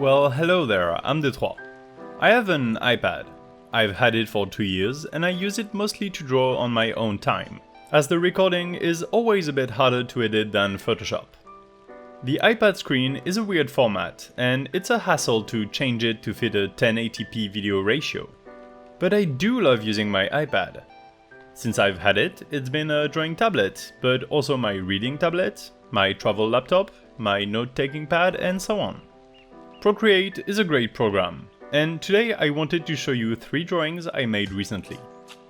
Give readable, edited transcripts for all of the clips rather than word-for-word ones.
Well, hello there, I'm Détroit. I have an iPad. I've had it for 2 years and I use it mostly to draw on my own time, as the recording is always a bit harder to edit than Photoshop. The iPad screen is a weird format and it's a hassle to change it to fit a 1080p video ratio. But I do love using my iPad. Since I've had it, it's been a drawing tablet, but also my reading tablet, my travel laptop, my note-taking pad, and so on. Procreate is a great program, and today I wanted to show you 3 drawings I made recently.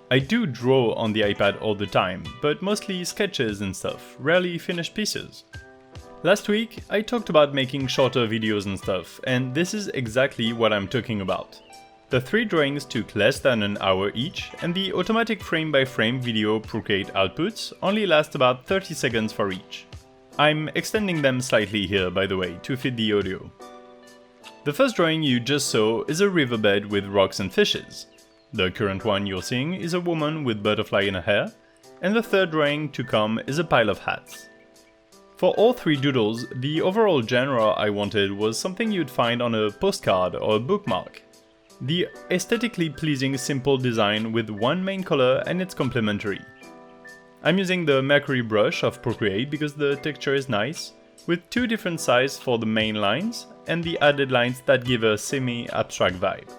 I do draw on the iPad all the time, but mostly sketches and stuff, rarely finished pieces. Last week I talked about making shorter videos and stuff, and this is exactly what I'm talking about. The 3 drawings took less than an hour each, and the automatic frame-by-frame video Procreate outputs only last about 30 seconds for each. I'm extending them slightly here, by the way, to fit the audio. The first drawing you just saw is a riverbed with rocks and fishes. The current one you're seeing is a woman with butterfly in her hair, and the third drawing to come is a pile of hats. For all 3 doodles, the overall genre I wanted was something you'd find on a postcard or a bookmark. The aesthetically pleasing simple design with one main color and it's complementary. I'm using the Mercury brush of Procreate because the texture is nice, with 2 different sizes for the main lines and the added lines that give a semi-abstract vibe.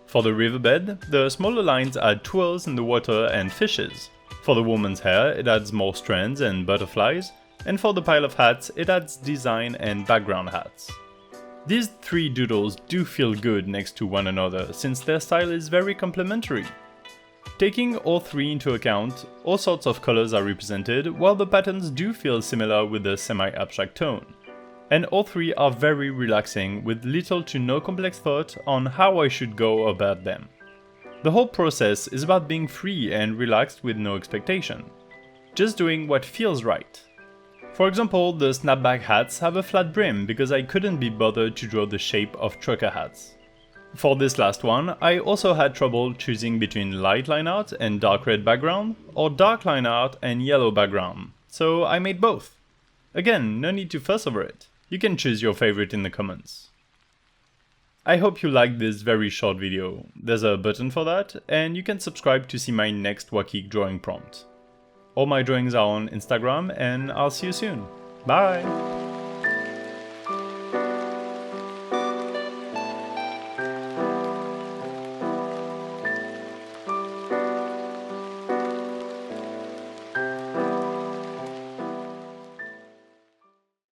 For the riverbed, the smaller lines add twirls in the water and fishes. For the woman's hair, it adds more strands and butterflies, and for the pile of hats, it adds design and background hats. These 3 doodles do feel good next to one another since their style is very complementary. Taking all 3 into account, all sorts of colors are represented, while the patterns do feel similar with a semi-abstract tone. And all 3 are very relaxing with little to no complex thought on how I should go about them. The whole process is about being free and relaxed with no expectation. Just doing what feels right. For example, the snapback hats have a flat brim because I couldn't be bothered to draw the shape of trucker hats. For this last one, I also had trouble choosing between light line art and dark red background, or dark line art and yellow background, so I made both. Again, no need to fuss over it. You can choose your favorite in the comments. I hope you liked this very short video. There's a button for that, and you can subscribe to see my next wacky drawing prompt. All my drawings are on Instagram, and I'll see you soon. Bye!